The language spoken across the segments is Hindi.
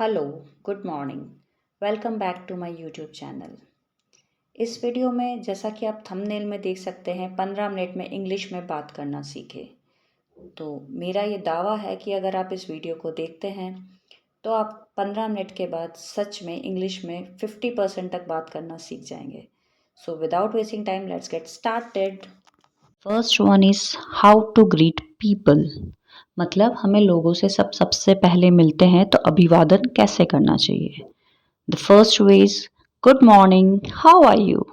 Hello, good morning. Welcome back to my YouTube channel. इस वीडियो में जैसा कि आप थंबनेल में देख सकते हैं 15 मिनट में इंग्लिश में बात करना सीखें। तो मेरा ये दावा है कि अगर आप इस वीडियो को देखते हैं तो आप 15 मिनट के बाद सच में इंग्लिश में 50% तक बात करना सीख जाएंगे। So without wasting time let's get started. First one is how to greet people. मतलब हमें लोगों से सबसे पहले मिलते हैं तो अभिवादन कैसे करना चाहिए। The first way is good morning, how are you.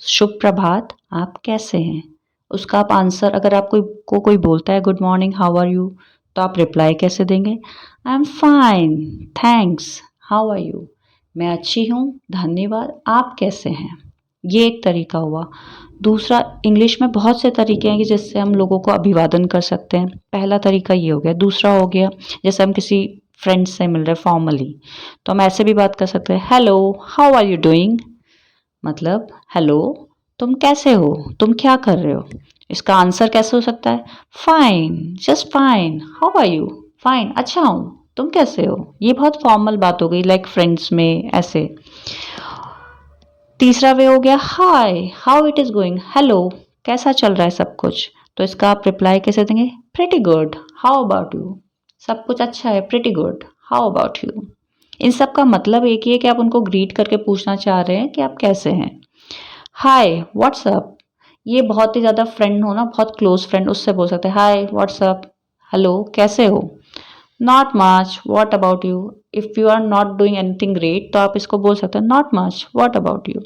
शुभ प्रभात, आप कैसे हैं। उसका आप आंसर, अगर आप कोई बोलता है good morning how are you, तो आप रिप्लाई कैसे देंगे। I am fine, thanks, how are you. मैं अच्छी हूँ, धन्यवाद, आप कैसे हैं। ये एक तरीका हुआ। दूसरा, इंग्लिश में बहुत से तरीके हैं कि जिससे हम लोगों को अभिवादन कर सकते हैं। पहला तरीका ये हो गया। दूसरा हो गया, जैसे हम किसी फ्रेंड से मिल रहे फॉर्मली, तो हम ऐसे भी बात कर सकते हैं, hello how are you doing. मतलब हेलो, तुम कैसे हो, तुम क्या कर रहे हो। इसका आंसर कैसे हो सकता है, fine, just fine, how are you, fine, अच्छा हूँ, तुम कैसे हो। ये बहुत फॉर्मल बात हो गई, लाइक फ्रेंड्स में ऐसे। तीसरा वे हो गया, hi how it is going, hello कैसा चल रहा है सब कुछ। तो इसका आप रिप्लाई कैसे देंगे, pretty good, how about you. सब कुछ अच्छा है, pretty good, how about you. इन सब का मतलब एक ही है कि आप उनको ग्रीट करके पूछना चाह रहे हैं कि आप कैसे हैं। हाय व्हाट्सअप, ये बहुत ही ज़्यादा फ्रेंड हो ना, बहुत क्लोज फ्रेंड, उससे बोल सकते हैं हाय व्हाट्सअप, हेलो कैसे हो। Not much, what about you. If you are not doing anything great तो आप इसको बोल सकते हैं not much, what about you.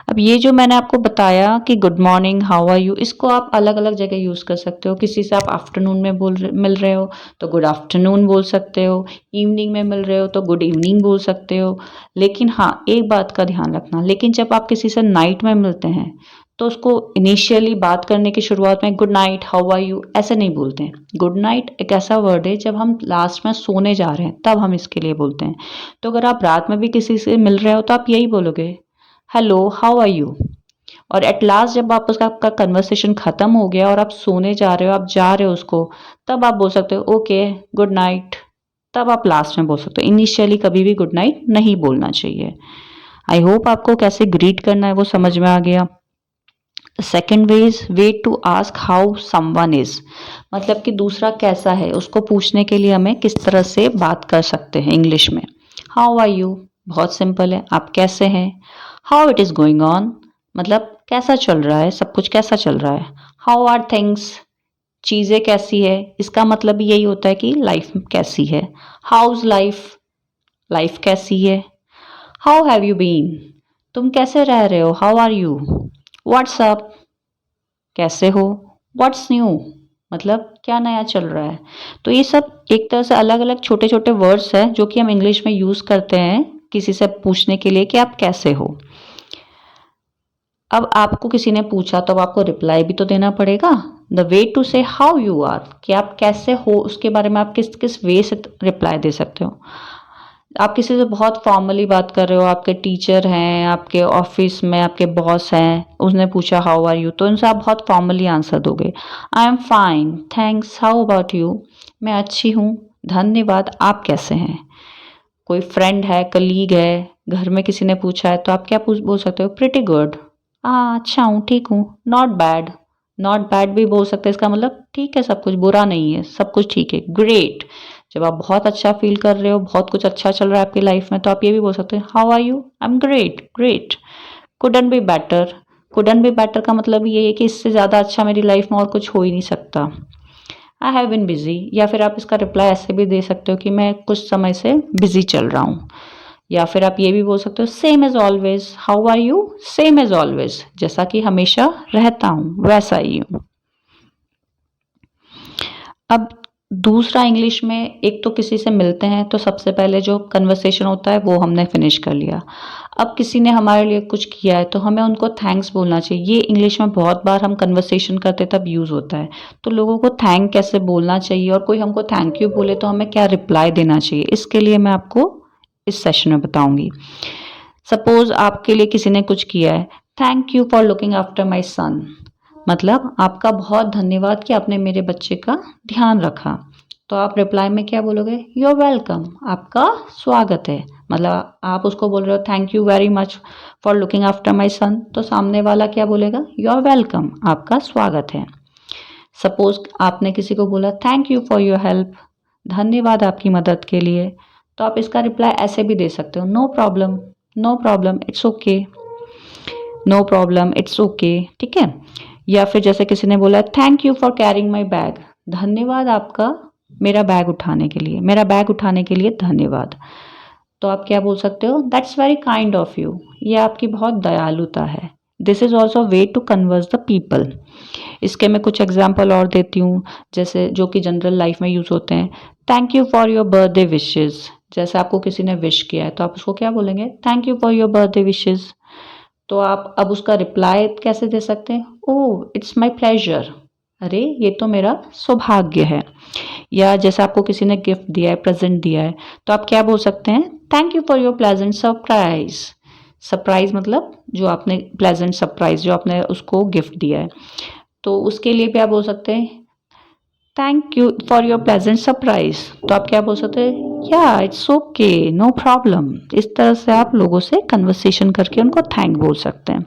अब ये जो मैंने आपको बताया कि good morning how are you, इसको आप अलग अलग जगह यूज़ कर सकते हो। किसी से आप आफ्टरनून में मिल रहे हो तो गुड आफ्टरनून बोल सकते हो। इवनिंग में मिल रहे हो तो गुड इवनिंग बोल सकते हो। लेकिन हाँ, एक बात का ध्यान रखना, लेकिन जब आप किसी से नाइट में मिलते हैं तो उसको इनिशियली बात करने की शुरुआत में good night how are you ऐसे नहीं बोलते हैं। गुड नाइट एक ऐसा वर्ड है जब हम लास्ट में सोने जा रहे हैं तब हम इसके लिए बोलते हैं। तो अगर आप रात में भी किसी से मिल रहे हो तो आप यही बोलोगे, हेलो हाउ आर यू। और एट लास्ट जब आपका कन्वर्सेशन खत्म हो गया और आप सोने जा रहे हो, आप जा रहे हो उसको, तब आप बोल सकते हो ओके गुड नाइट। तब आप लास्ट में बोल सकते हो। इनिशियली कभी भी गुड नाइट नहीं बोलना चाहिए। आई होप आपको कैसे ग्रीट करना है वो समझ में आ गया। Second way is way to ask how someone is. मतलब कि दूसरा कैसा है उसको पूछने के लिए हमें किस तरह से बात कर सकते हैं इंग्लिश में। हाउ आर यू, बहुत सिंपल है, आप कैसे हैं। How it is going on, मतलब कैसा चल रहा है, सब कुछ कैसा चल रहा है। हाउ आर थिंग्स, चीज़ें कैसी है, इसका मतलब भी यही होता है कि लाइफ कैसी है। हाउज लाइफ, लाइफ कैसी है। हाउ हैव यू बीन, तुम कैसे रह रहे हो, हाउ आर यू। व्हाट्सअप, कैसे हो। व्हाट्स न्यू, मतलब क्या नया चल रहा है। तो ये सब एक तरह से अलग अलग छोटे छोटे वर्ड्स हैं जो कि हम इंग्लिश में यूज़ करते हैं किसी से पूछने के लिए कि आप कैसे हो। अब आपको किसी ने पूछा तो अब आपको रिप्लाई भी तो देना पड़ेगा। द वे टू से हाउ यू आर, कि आप कैसे हो उसके बारे में आप किस किस वे से रिप्लाई दे सकते हो। आप किसी से बहुत फॉर्मली बात कर रहे हो, आपके टीचर हैं, आपके ऑफिस में आपके बॉस हैं, उसने पूछा हाउ आर यू, तो उनसे आप बहुत फॉर्मली आंसर दोगे। आई am fine, thanks, how about you. मैं अच्छी हूँ, धन्यवाद, आप कैसे हैं। कोई फ्रेंड है, कलीग है, घर में किसी ने पूछा है तो आप क्या बोल सकते हो, प्रिटी गुड, हाँ अच्छा हूँ, ठीक हूँ। नॉट बैड, नॉट बैड भी बोल सकते हैं, इसका मतलब ठीक है, सब कुछ बुरा नहीं है, सब कुछ ठीक है। ग्रेट, जब आप बहुत अच्छा फील कर रहे हो, बहुत कुछ अच्छा चल रहा है आपकी लाइफ में, तो आप ये भी बोल सकते हैं how are you, I am great, great. Couldn't be better, couldn't be better का मतलब ये है कि इससे ज़्यादा अच्छा मेरी लाइफ में और कुछ हो ही नहीं सकता। आई हैव बिन बिजी, या फिर आप इसका रिप्लाई ऐसे भी दे सकते हो कि मैं कुछ समय से बिजी चल रहा हूँ। या फिर आप ये भी बोल सकते हो same as always, how are you, same as always, जैसा कि हमेशा रहता हूँ वैसा ही हूँ। अब दूसरा इंग्लिश में, एक तो किसी से मिलते हैं तो सबसे पहले जो कन्वर्सेशन होता है वो हमने फिनिश कर लिया। अब किसी ने हमारे लिए कुछ किया है तो हमें उनको थैंक्स बोलना चाहिए। ये इंग्लिश में बहुत बार हम कन्वर्सेशन करते तब यूज़ होता है। तो लोगों को थैंक कैसे बोलना चाहिए और कोई हमको थैंक यू बोले तो हमें क्या रिप्लाई देना चाहिए, इसके लिए मैं आपको इस सेशन में बताऊंगी। सपोज आपके लिए किसी ने कुछ किया है, thank you for looking after my son, मतलब आपका बहुत धन्यवाद कि आपने मेरे बच्चे का ध्यान रखा। तो आप रिप्लाई में क्या बोलोगे? यू आर वेलकम, आपका स्वागत है। मतलब आप उसको बोल रहे हो thank you very much for looking after my son, तो सामने वाला क्या बोलेगा? यू आर वेलकम, आपका स्वागत है। सपोज आपने किसी को बोला thank you for your help, धन्यवाद आपकी मदद के लिए, तो आप इसका रिप्लाई ऐसे भी दे सकते हो, no problem, no problem, it's okay, no problem, it's okay, ठीक है। या फिर जैसे किसी ने बोला thank you for carrying my bag, धन्यवाद आपका मेरा बैग उठाने के लिए, मेरा बैग उठाने के लिए धन्यवाद। तो आप क्या बोल सकते हो? That's very kind of you, ये आपकी बहुत दयालुता है। This is also way to converse the people. इसके मैं कुछ एग्जाम्पल और देती हूँ, जैसे जो कि जनरल लाइफ में यूज होते हैं। Thank you for your birthday wishes, जैसे आपको किसी ने विश किया है तो आप उसको क्या बोलेंगे? Thank you for your birthday wishes. तो आप अब उसका रिप्लाई कैसे दे सकते हैं? ओह इट्स माई प्लेजर, अरे ये तो मेरा सौभाग्य है। या जैसे आपको किसी ने गिफ्ट दिया है, प्रेजेंट दिया है, तो आप क्या बोल सकते हैं? Thank you for your pleasant surprise. Surprise मतलब जो आपने प्लेजेंट सरप्राइज, जो आपने उसको गिफ्ट दिया है, तो उसके लिए भी आप बोल सकते हैं thank you for your pleasant surprise. तो आप क्या बोल सकते हैं? या इट्स ओके, नो प्रॉब्लम। इस तरह से आप लोगों से कन्वर्सेशन करके उनको थैंक बोल सकते हैं।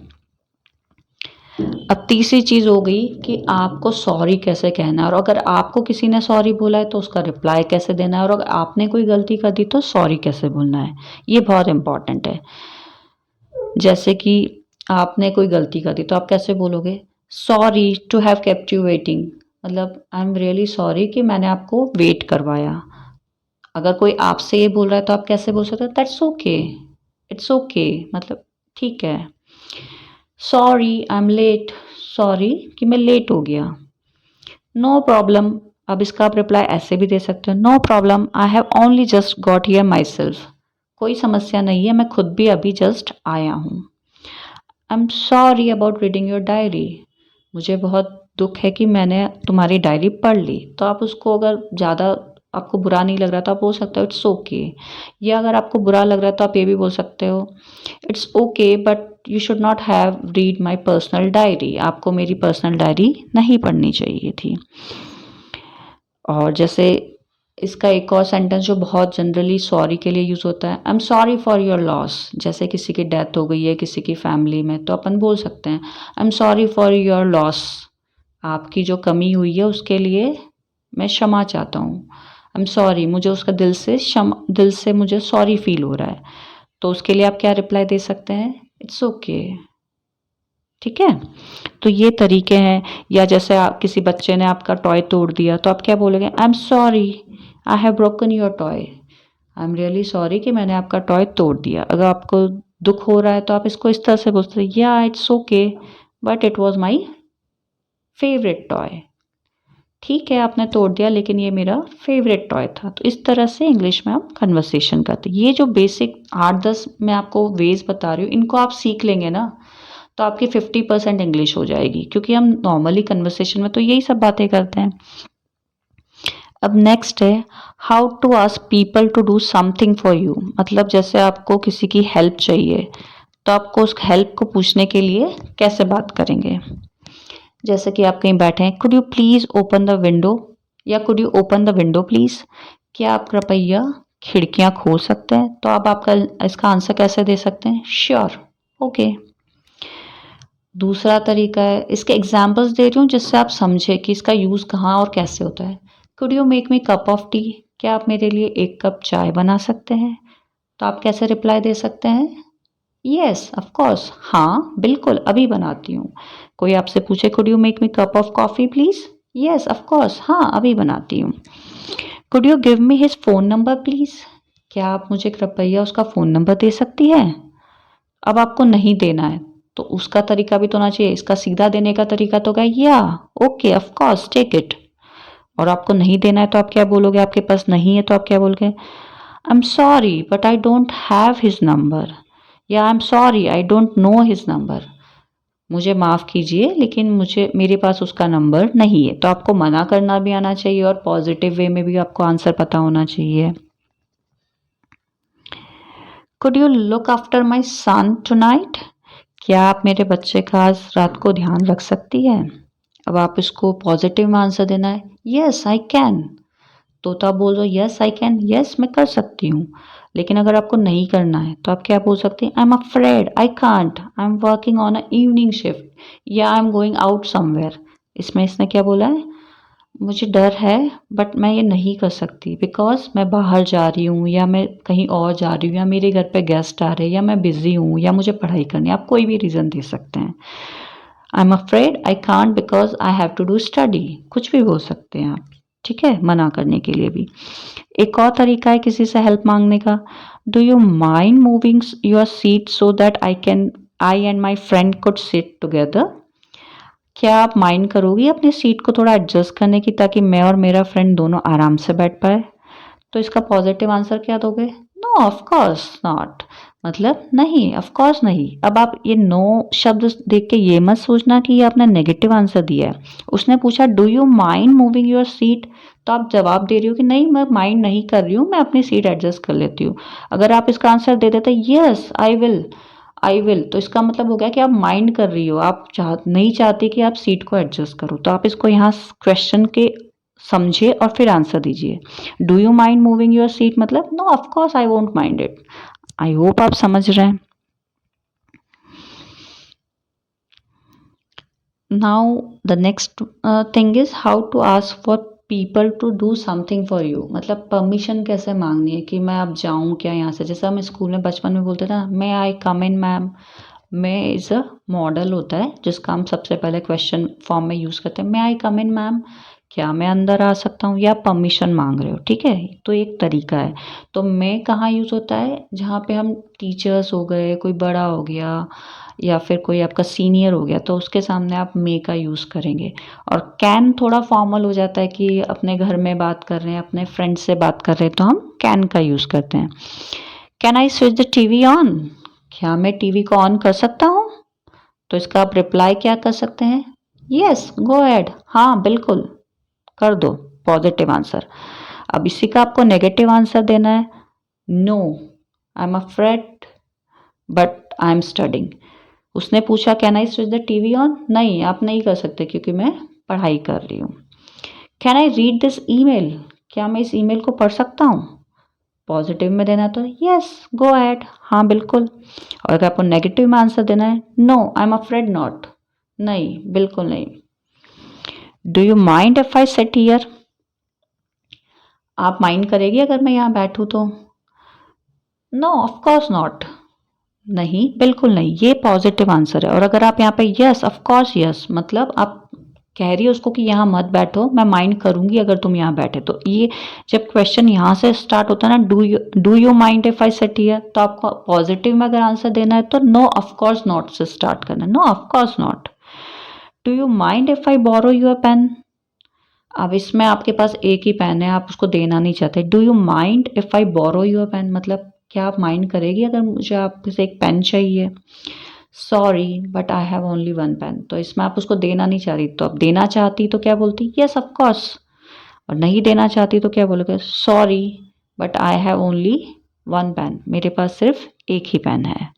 अब तीसरी चीज हो गई कि आपको सॉरी कैसे कहना है, और अगर आपको किसी ने सॉरी बोला है तो उसका रिप्लाई कैसे देना है, और अगर आपने कोई गलती कर दी तो सॉरी कैसे बोलना है, ये बहुत इंपॉर्टेंट है। जैसे कि आपने कोई गलती कर दी तो आप कैसे बोलोगे? Sorry to have kept you waiting, मतलब आई एम रियली सॉरी कि मैंने आपको वेट करवाया। अगर कोई आपसे ये बोल रहा है तो आप कैसे बोल सकते हो? दैट्स ओके, इट्स ओके, मतलब ठीक है। Sorry I am late, sorry कि मैं लेट हो गया। नो प्रॉब्लम, अब इसका आप रिप्लाई ऐसे भी दे सकते हो, no problem I have only just got here myself, कोई समस्या नहीं है, मैं खुद भी अभी जस्ट आया हूँ। आई am sorry about reading your diary, मुझे बहुत दुख है कि मैंने तुम्हारी डायरी पढ़ ली। तो आप उसको अगर ज़्यादा आपको बुरा नहीं लग रहा तो आप बोल सकते हो इट्स ओके। या अगर आपको बुरा लग रहा है तो आप ये भी बोल सकते हो it's okay but you should not have read my personal diary, आपको मेरी पर्सनल डायरी नहीं पढ़नी चाहिए थी। और जैसे इसका एक और सेंटेंस जो बहुत जनरली सॉरी के लिए यूज़ होता है, आई am sorry for your loss. जैसे किसी की डेथ हो गई है किसी की फैमिली में, तो अपन बोल सकते हैं I am sorry for your loss, आपकी जो कमी हुई है उसके लिए मैं क्षमा चाहता हूँ। आई एम सॉरी, मुझे उसका दिल से मुझे सॉरी फील हो रहा है। तो उसके लिए आप क्या रिप्लाई दे सकते हैं? इट्स ओके, ठीक है। तो ये तरीके हैं। या जैसे किसी बच्चे ने आपका टॉय तोड़ दिया तो आप क्या बोलोगे? I am sorry I have broken your toy, I am really sorry कि मैंने आपका टॉय तोड़ दिया। अगर आपको दुख हो रहा है तो आप इसको इस तरह से बोलते हैं, या it's okay but it was my favourite toy, ठीक है आपने तोड़ दिया लेकिन ये मेरा फेवरेट टॉय था। तो इस तरह से इंग्लिश में हम कन्वर्सेशन करते हैं। ये जो बेसिक 8-10 मैं आपको वेज बता रही हूँ, इनको आप सीख लेंगे ना तो आपकी 50% इंग्लिश हो जाएगी, क्योंकि हम नॉर्मली कन्वर्सेशन में तो यही सब बातें करते हैं। अब नेक्स्ट है how to ask people to do something for you, मतलब जैसे आपको किसी की हेल्प चाहिए तो आपको उस हेल्प को पूछने के लिए कैसे बात करेंगे। जैसे कि आप कहीं बैठे हैं, could you please open the window, या could you open the window please, क्या आप कृपया खिड़कियां खोल सकते हैं? तो आप आपका इसका आंसर कैसे दे सकते हैं? Sure, okay. दूसरा तरीका है, इसके एग्जाम्पल्स दे रही हूँ जिससे आप समझे कि इसका यूज़ कहाँ और कैसे होता है। Could you make me cup of T, क्या आप मेरे लिए एक कप चाय बना सकते हैं? तो आप कैसे रिप्लाई दे सकते हैं? यस ऑफ कोर्स, हाँ बिल्कुल अभी बनाती हूँ। कोई आपसे पूछे could you make me cup of coffee please, yes of course, हाँ अभी बनाती हूँ। Could you give me his phone number please, क्या आप मुझे कृपया उसका फ़ोन नंबर दे सकती है? अब आपको नहीं देना है तो उसका तरीका भी तो होना चाहिए। इसका सीधा देने का तरीका तो क्या? या okay of course take it. और आपको नहीं देना है तो आप क्या बोलोगे? आपके पास नहीं है तो आप क्या बोलोगे? I am sorry but I don't have his number, या I am sorry I don't know his number, मुझे माफ़ कीजिए लेकिन मुझे मेरे पास उसका नंबर नहीं है। तो आपको मना करना भी आना चाहिए और पॉजिटिव वे में भी आपको आंसर पता होना चाहिए। Could you look after my son tonight, क्या आप मेरे बच्चे का आज रात को ध्यान रख सकती है? अब आप इसको पॉजिटिव में आंसर देना है, यस आई कैन। तो आप बोल दो यस आई कैन, यस मैं कर सकती हूँ। लेकिन अगर आपको नहीं करना है तो आप क्या बोल सकते हैं, I am afraid I can't, I am working on a evening shift, या I am going out somewhere. इसमें इसने क्या बोला है, मुझे डर है बट मैं ये नहीं कर सकती बिकॉज मैं बाहर जा रही हूँ, या मैं कहीं और जा रही हूँ, या मेरे घर पे गेस्ट आ रहे हैं, या मैं बिजी हूँ, या मुझे पढ़ाई करनी है। आप कोई भी रीज़न दे सकते हैं। I am afraid I can't because I have to do study, कुछ भी बोल सकते हैं आप। ठीक है, मना करने के लिए भी। एक और तरीका है किसी से हेल्प मांगने का, do you mind moving your seat so that I and my friend could sit together. क्या आप माइंड करोगी अपनी सीट को थोड़ा एडजस्ट करने की, ताकि मैं और मेरा फ्रेंड दोनों आराम से बैठ पाए। तो इसका पॉजिटिव आंसर क्या दोगे, नो ऑफ कोर्स नॉट, मतलब नहीं, ऑफ कोर्स नहीं। अब आप ये नो शब्द देख के ये मत सोचना कि ये आपने नेगेटिव आंसर दिया है। उसने पूछा do you mind moving your seat, तो आप जवाब दे रही हो कि नहीं मैं माइंड नहीं कर रही हूँ, मैं अपनी सीट एडजस्ट कर लेती हूँ। अगर आप इसका आंसर दे देते यस आई विल, तो इसका मतलब हो गया कि आप माइंड कर रही हो, आप नहीं चाहती कि आप सीट को एडजस्ट करो। तो आप इसको यहाँ क्वेश्चन के समझिए और फिर आंसर दीजिए। Do you mind moving your seat मतलब no of course I won't mind it. I hope आप समझ रहे हैं। Now the next thing is how to ask for people to do something for you, मतलब परमिशन कैसे मांगनी है कि मैं अब जाऊं क्या यहाँ से। जैसे हम स्कूल में बचपन में बोलते थे ना, may I come in ma'am. May is a model होता है जिसका हम सबसे पहले क्वेश्चन फॉर्म में यूज करते हैं, मे आई कम इन मैम, क्या मैं अंदर आ सकता हूँ, या परमिशन मांग रहे हो। ठीक है, तो एक तरीका है। तो मे कहाँ यूज होता है, जहाँ पे हम टीचर्स हो गए, कोई बड़ा हो गया, या फिर कोई आपका सीनियर हो गया, तो उसके सामने आप मे का यूज़ करेंगे। और कैन थोड़ा फॉर्मल हो जाता है कि अपने घर में बात कर रहे हैं, अपने फ्रेंड से बात कर रहे हैं, तो हम कैन का यूज़ करते हैं। Can I switch the TV on, क्या मैं टीवी को ऑन कर सकता हूँ। तो इसका आप रिप्लाई क्या कर सकते हैं, यस गो अहेड, हाँ बिल्कुल कर दो, पॉजिटिव आंसर। अब इसी का आपको नेगेटिव आंसर देना है, no I am afraid but I am studying. उसने पूछा can I switch the TV on, नहीं आप नहीं कर सकते क्योंकि मैं पढ़ाई कर रही हूँ। Can I read this email, क्या मैं इस ईमेल को पढ़ सकता हूँ। पॉजिटिव में देना तो यस गो अहेड, हाँ बिल्कुल। और अगर आपको नेगेटिव में आंसर देना है, no I am afraid not, नहीं बिल्कुल नहीं। Do you mind if I sit here, आप माइंड करेगी अगर मैं यहाँ बैठूँ तो। नो ऑफ कोर्स नॉट, नहीं बिल्कुल नहीं, ये पॉजिटिव आंसर है। और अगर आप यहाँ पे यस ऑफ कोर्स यस, मतलब आप कह रही हो उसको कि यहाँ मत बैठो, मैं माइंड करूंगी अगर तुम यहाँ बैठे। तो ये जब क्वेश्चन यहाँ से स्टार्ट होता है ना, do you mind if I sit here, तो आपको पॉजिटिव में अगर आंसर देना है तो नो ऑफ कोर्स नॉट से स्टार्ट करना है, no of course not. Do you mind if I borrow your pen, अब इसमें आपके पास एक ही पेन है, आप उसको देना नहीं चाहते। Do you mind if I borrow your pen, मतलब क्या आप माइंड करेगी अगर मुझे आपसे एक पेन चाहिए। Sorry but I have only one pen, तो इसमें आप उसको देना नहीं चाह रही। तो अब देना चाहती तो क्या बोलती, यस ऑफ कोर्स। और नहीं देना चाहती तो क्या बोलोगे, sorry but I have only one pen, मेरे पास सिर्फ एक ही पेन है।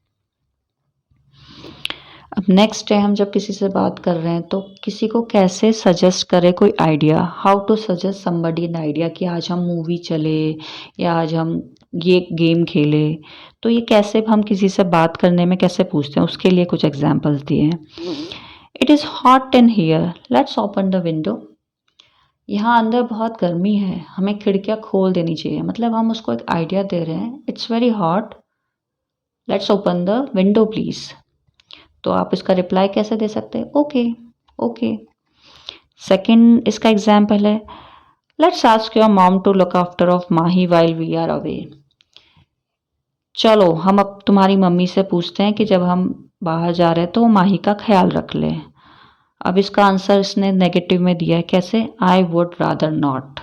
अब नेक्स्ट है, हम जब किसी से बात कर रहे हैं तो किसी को कैसे सजेस्ट करें कोई idea, how to suggest somebody an idea, कि आज हम मूवी चले या आज हम ये गेम खेले। तो ये कैसे हम किसी से बात करने में कैसे पूछते हैं, उसके लिए कुछ एग्जाम्पल्स दिए हैं। It is hot in here, let's open the window, यहाँ अंदर बहुत गर्मी है, हमें खिड़कियाँ खोल देनी चाहिए। मतलब हम उसको एक आइडिया दे रहे हैं, it's very hot, let's open the window please. तो आप इसका रिप्लाई कैसे दे सकते हैं, ओके ओके। सेकंड इसका एग्जाम्पल है, let's ask your mom to look after of Mahi while we are away, चलो हम अब तुम्हारी मम्मी से पूछते हैं कि जब हम बाहर जा रहे हैं तो वो माही का ख्याल रख ले। अब इसका आंसर इसने नेगेटिव में दिया है, कैसे, आई वुड रादर नॉट,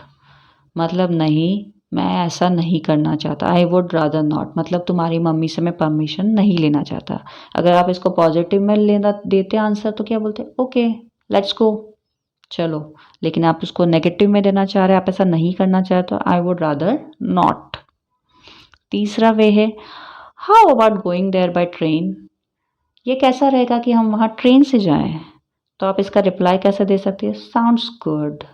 मतलब नहीं मैं ऐसा नहीं करना चाहता। आई वुड रादर नॉट मतलब तुम्हारी मम्मी से मैं परमिशन नहीं लेना चाहता। अगर आप इसको पॉजिटिव में लेना देते आंसर तो क्या बोलते, ओके लेट्स गो, चलो। लेकिन आप उसको नेगेटिव में देना चाह रहे हैं, आप ऐसा नहीं करना चाहते तो आई वुड रादर नॉट। तीसरा वे है, how about going there by train, ये कैसा रहेगा कि हम वहाँ ट्रेन से जाएं। तो आप इसका रिप्लाई कैसे दे सकते हैं, साउंड्स गुड,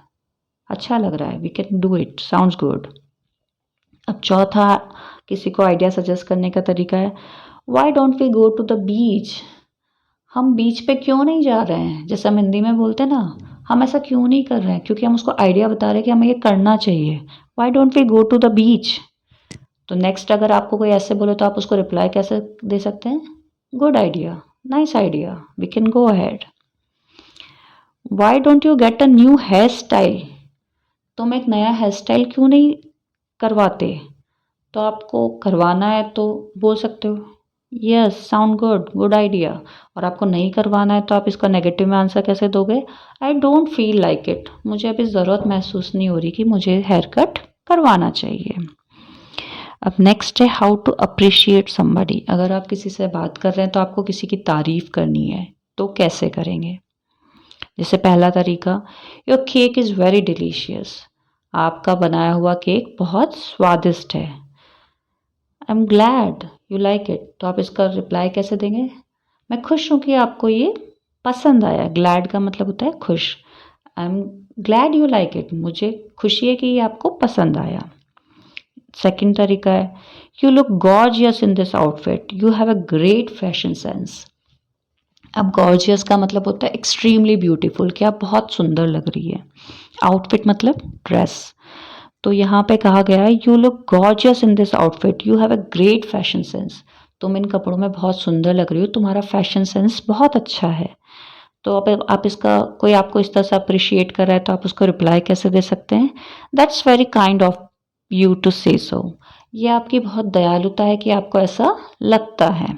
अच्छा लग रहा है, we can do it, sounds good. अब चौथा किसी को आइडिया सजेस्ट करने का तरीका है, why don't we go to the beach? हम बीच पे क्यों नहीं जा रहे हैं? जैसे हम हिंदी में बोलते हैं ना, हम ऐसा क्यों नहीं कर रहे हैं? क्योंकि हम उसको आइडिया बता रहे हैं कि हमें ये करना चाहिए। Why don't we go to the beach? तो नेक्स्ट अगर आपको कोई ऐसे बोले तो आप उसको रिप्लाई कैसे दे सकते हैं? Good idea, nice idea, we can go ahead. Why don't you get a new hairstyle? तुम एक नया हेयर स्टाइल क्यों नहीं करवाते? तो आपको करवाना है तो बोल सकते हो yes, sound good, good idea. और आपको नहीं करवाना है तो आप इसका नेगेटिव में आंसर कैसे दोगे? I don't feel like it, मुझे अभी ज़रूरत महसूस नहीं हो रही कि मुझे हेयर कट करवाना चाहिए। अब नेक्स्ट है हाउ टू अप्रिशिएट समबडी। अगर आप किसी से बात कर रहे हैं तो आपको किसी की तारीफ करनी है, तो कैसे करेंगे? जैसे पहला तरीका, your cake is very delicious. आपका बनाया हुआ केक बहुत स्वादिष्ट है। I am glad you like it. तो आप इसका रिप्लाई कैसे देंगे? मैं खुश हूँ कि आपको ये पसंद आया। ग्लैड का मतलब होता है खुश। I am glad you like it, मुझे खुशी है कि ये आपको पसंद आया। सेकंड तरीका है, you look gorgeous in this outfit, you have a great fashion sense. अब गॉर्जियस का मतलब होता है एक्सट्रीमली ब्यूटीफुल, कि आप बहुत सुंदर लग रही है। आउटफिट मतलब ड्रेस। तो यहाँ पे कहा गया है you look gorgeous in this outfit, you have a great fashion sense. तुम इन कपड़ों में बहुत सुंदर लग रही हो, तुम्हारा फैशन सेंस बहुत अच्छा है। तो आप इसका, कोई आपको इस तरह से अप्रिशिएट कर रहा है तो आप उसको रिप्लाई कैसे दे सकते हैं? That's very kind of you to say so. ये आपकी बहुत दयालुता है कि आपको ऐसा लगता है।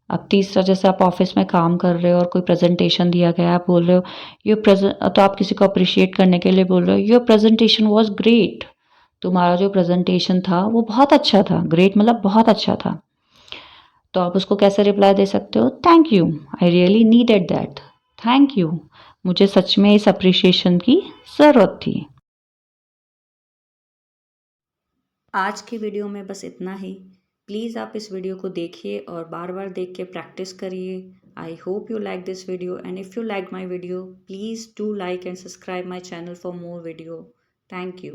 अब तीसरा, जैसे आप ऑफिस में काम कर रहे हो और कोई प्रेजेंटेशन दिया गया है, आप बोल रहे हो योर प्रेजेंट, तो आप किसी को अप्रिशिएट करने के लिए बोल रहे हो योर प्रेजेंटेशन वॉज ग्रेट। तुम्हारा जो प्रेजेंटेशन था वो बहुत अच्छा था। ग्रेट मतलब बहुत अच्छा था। तो आप उसको कैसे रिप्लाई दे सकते हो? Thank you, I really needed that. Thank you, मुझे सच में इस अप्रिशिएशन की ज़रूरत थी। आज की वीडियो में बस इतना ही। प्लीज़ आप इस वीडियो को देखिए और बार बार देख के प्रैक्टिस करिए। I hope you like this video, and if you like my video please do like and subscribe my channel for more video. Thank you.